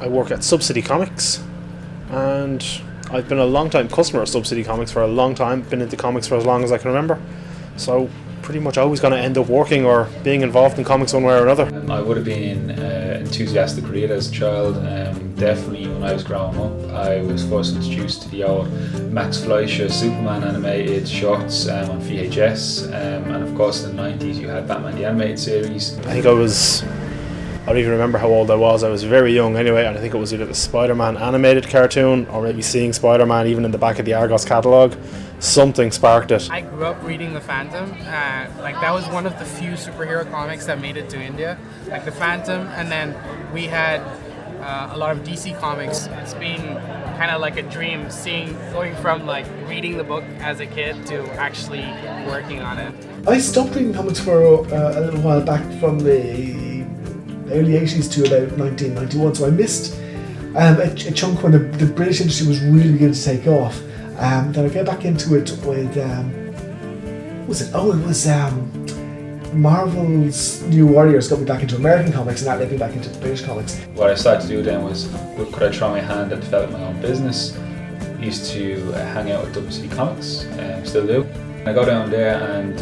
I work at Subsidy Comics, and I've been a long-time customer of Subsidy Comics for a long time, been into comics for as long as I can remember, so pretty much always going to end up working or being involved in comics one way or another. I would have been enthusiastic reader as a child. Definitely when I was growing up, I was first introduced to the old Max Fleischer Superman animated shorts on VHS, and of course in the 90s you had Batman the Animated Series. I don't even remember how old I was very young anyway, and I think it was either the Spider-Man animated cartoon or maybe seeing Spider-Man even in the back of the Argos catalogue. Something sparked it. I grew up reading The Phantom. That was one of the few superhero comics that made it to India. Like The Phantom, and then we had a lot of DC comics. It's been kind of like a dream going from like reading the book as a kid to actually working on it. I stopped reading comics for a little while back from the early 80s to about 1991, so I missed a chunk when the British industry was really beginning to take off. Then I get back into it with Marvel's New Warriors got me back into American comics, and that led me back into British comics. What I started to do then was, could I try my hand at developing my own business? Used to hang out with WC Comics, still do. I go down there and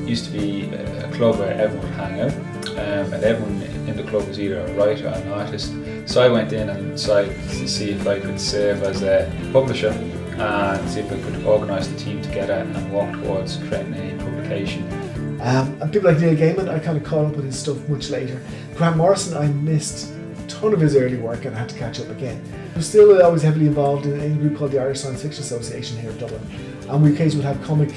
used to be a club where everyone would hang out, and everyone in the club was either a writer or an artist. So I went in and decided to see if I could serve as a publisher and see if I could organise the team together and work towards creating a publication. And people like Neil Gaiman, I kind of caught up with his stuff much later. Grant Morrison, I missed a ton of his early work and I had to catch up again. I was still always heavily involved in a group called the Irish Science Fiction Association here in Dublin, and we occasionally would have comic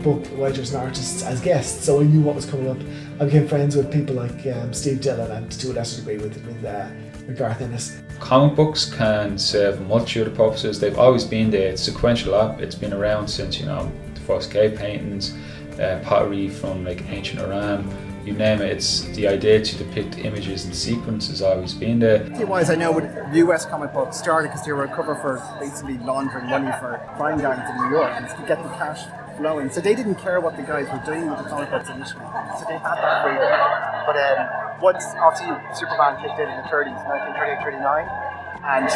book writers and artists as guests, so I knew what was coming up. I became friends with people like Steve Dillon, and to a lesser degree with Garth Ennis. Comic books can serve a multitude of purposes. They've always been there. It's sequential art. It's been around since the first cave paintings, pottery from like ancient Iran. You name it, it's the idea to depict images in sequence has always been there. Wise, I know when US comic books started because they were a cover for basically laundering money for crime gangs in New York and to get the cash flowing. So they didn't care what the guys were doing with the comic books initially. So they had that freedom. But once obviously Superman kicked in the 30s, 1938-39, and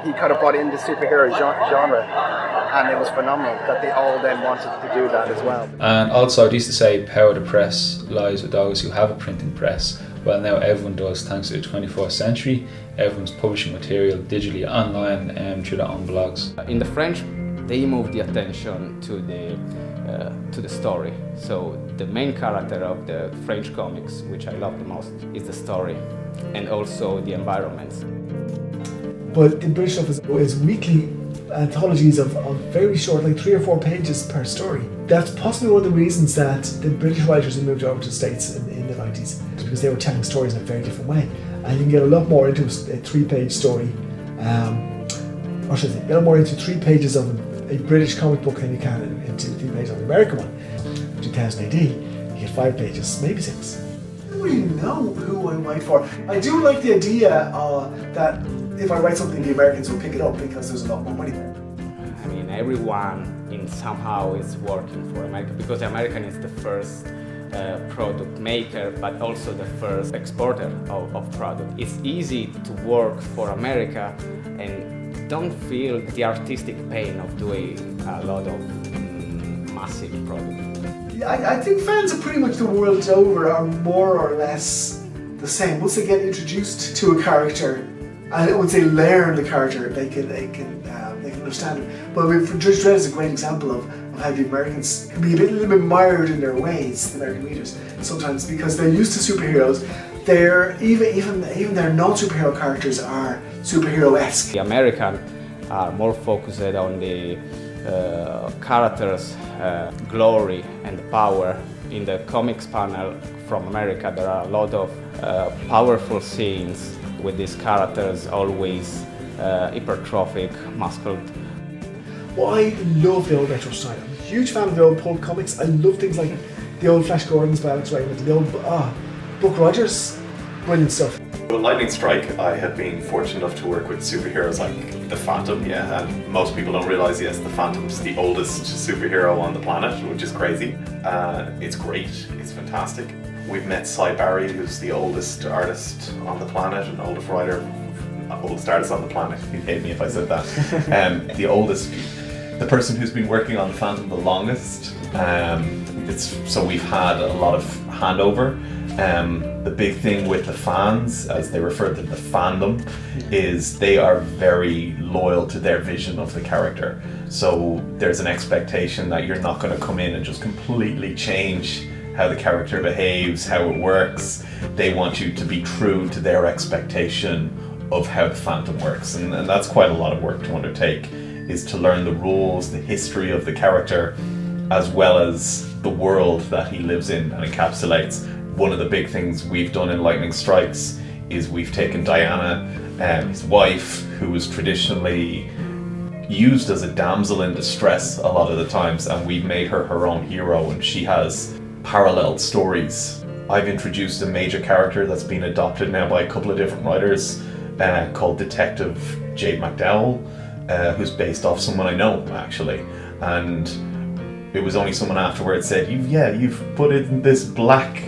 he kind of brought in the superhero genre, and it was phenomenal that they all then wanted to do that as well. And also I used to say power of the press lies with those who have a printing press. Well, now everyone does, thanks to the 21st century. Everyone's publishing material digitally online through their own blogs. In the French, they move the attention to the story. So the main character of the French comics, which I love the most, is the story and also the environments. But the British stuff is weekly anthologies of very short, like 3 or 4 pages per story. That's possibly one of the reasons that the British writers who moved over to the States in the 90s, because they were telling stories in a very different way. And you can get a lot more into a 3-page story, or should I say, get a lot more into 3 pages of a British comic book than you can into 3 pages of an American one. 2000 AD, you get 5 pages, maybe 6. I don't really know who I write for. I do like the idea that if I write something, the Americans will pick it up because there's a lot more money there. I mean, everyone in somehow is working for America because the American is the first product maker, but also the first exporter of product. It's easy to work for America and don't feel the artistic pain of doing a lot of massive product. Yeah, I think fans of pretty much the world over are more or less the same. Once they get introduced to a character, and once they learn the character, they can understand it. But Judge Dredd is a great example of how the Americans can be a little bit mired in their ways, the American readers, sometimes because they're used to superheroes. Even their non-superhero characters are superhero-esque. The American are more focused on the characters' glory and power. In the comics panel from America, there are a lot of powerful scenes with these characters always hypertrophic, muscled. Well, I love the old retro style. I'm a huge fan of the old pulp comics. I love things like the old Flash Gordons by Alex Raymond, the old Buck Rogers, brilliant stuff. With Lightning Strike, I had been fortunate enough to work with superheroes like the Phantom, and most people don't realise, yes, the Phantom's the oldest superhero on the planet, which is crazy. It's great, it's fantastic. we've met Cy Barry, who's the oldest artist on the planet, and oldest writer, oldest artist on the planet. He'd hate me if I said that. The person who's been working on the Phantom the longest. So we've had a lot of handover. The big thing with the fans, as they refer to the fandom, is they are very loyal to their vision of the character. So there's an expectation that you're not going to come in and just completely change how the character behaves, how it works. They want you to be true to their expectation of how the Phantom works. And that's quite a lot of work to undertake, is to learn the rules, the history of the character, as well as the world that he lives in and encapsulates. One of the big things we've done in Lightning Strikes is we've taken Diana, his wife, who was traditionally used as a damsel in distress a lot of the times, and we've made her her own hero, and she has parallel stories. I've introduced a major character that's been adopted now by a couple of different writers, called Detective Jade McDowell, who's based off someone I know, actually. And it was only someone afterwards said, you've put in this black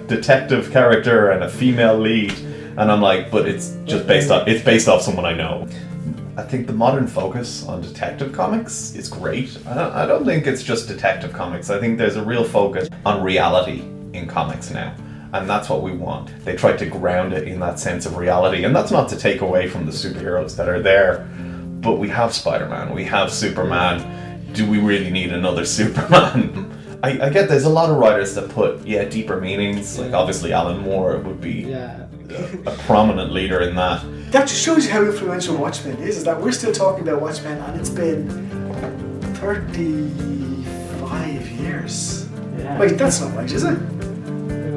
detective character and a female lead, and I'm like, but it's just based off someone I know. I think the modern focus on detective comics is great. I don't think it's just detective comics. I think there's a real focus on reality in comics now, and that's what we want. They try to ground it in that sense of reality, and that's not to take away from the superheroes that are there, but we have Spider-Man, we have Superman. Do we really need another Superman? I get there's a lot of writers that put deeper meanings, like obviously Alan Moore would be a prominent leader in that. That just shows you how influential Watchmen is that we're still talking about Watchmen, and it's been 35 years. Yeah. Wait, that's not right, is it?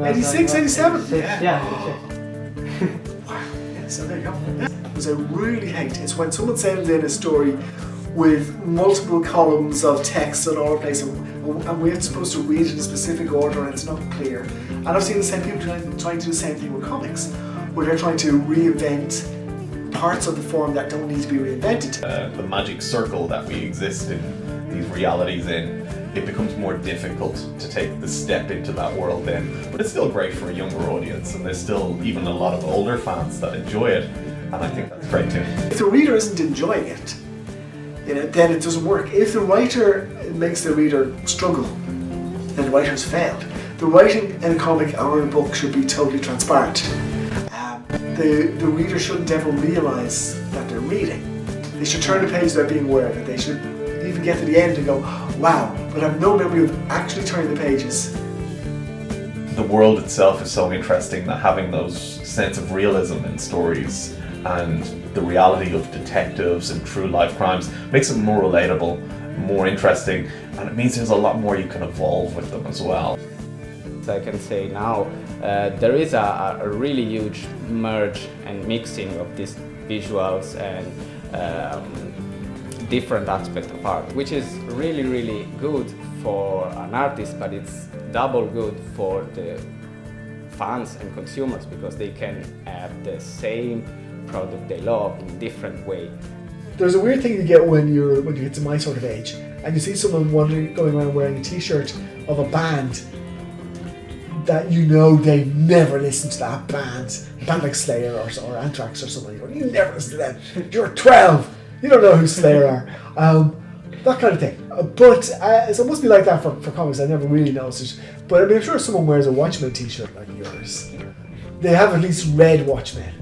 86, 87? Yeah. Wow. Yeah, so there you go. Because I really hate is when someone sends in a story with multiple columns of text all over the place, and we're supposed to read it in a specific order, and it's not clear. And I've seen the same people trying to do the same thing with comics, where they're trying to reinvent parts of the form that don't need to be reinvented. The magic circle that we exist in, these realities in, it becomes more difficult to take the step into that world then. But it's still great for a younger audience, and there's still even a lot of older fans that enjoy it, and I think that's great too. If the reader isn't enjoying it, then it doesn't work. If the writer makes the reader struggle, then the writer's failed. The writing in a comic or in a book should be totally transparent. The reader shouldn't ever realise that they're reading. They should turn the page without being aware of it. They should even get to the end and go, wow, but I have no memory of actually turning the pages. The world itself is so interesting that having those sense of realism in stories and the reality of detectives and true life crimes makes it more relatable, more interesting, and it means there's a lot more you can evolve with them as well. I can say now there is a really huge merge and mixing of these visuals and different aspects of art, which is really, really good for an artist, but it's double good for the fans and consumers, because they can have the same product they love in a different way. There's a weird thing you get when you get to my sort of age, and you see someone going around wearing a t-shirt of a band that they've never listened to that band, a band like Slayer or Anthrax or something. You never listen to them. You're 12. You don't know who Slayer are. That kind of thing. But so it must be like that for comics. I never really noticed it. But I mean, I'm sure if someone wears a Watchmen t-shirt like yours, they have at least read Watchmen.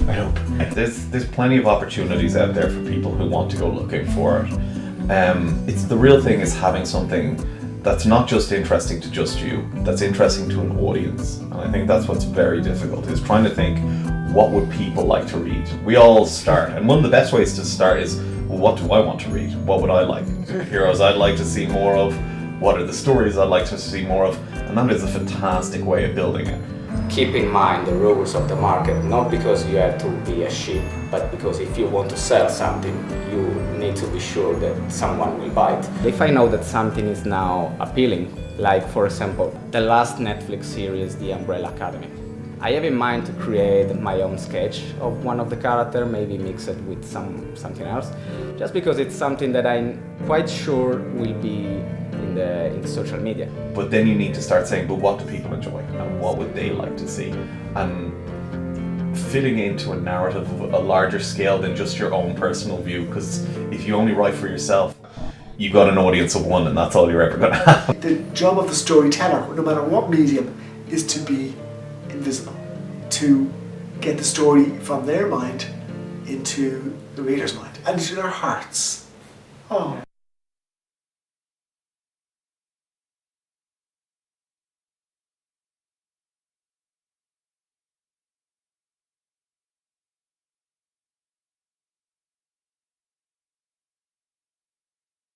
I hope. There's plenty of opportunities out there for people who want to go looking for it. It's the real thing is having something that's not just interesting to just you, that's interesting to an audience. And I think that's what's very difficult, is trying to think, what would people like to read? We all start, and one of the best ways to start is, well, what do I want to read? What would I like? Superheroes I'd like to see more of? What are the stories I'd like to see more of? And that is a fantastic way of building it. Keep in mind the rules of the market, not because you have to be a sheep, but because if you want to sell something, you need to be sure that someone will buy it. If I know that something is now appealing, like for example, the last Netflix series, The Umbrella Academy, I have in mind to create my own sketch of one of the characters, maybe mix it with something else, just because it's something that I'm quite sure will be in in social media. But then you need to start saying, but what do people enjoy and what would they like to see? And fitting into a narrative of a larger scale than just your own personal view, because if you only write for yourself, you got an audience of one and that's all you're ever going to have. The job of the storyteller, no matter what medium, is to be invisible, to get the story from their mind into the reader's mind and into their hearts. Oh.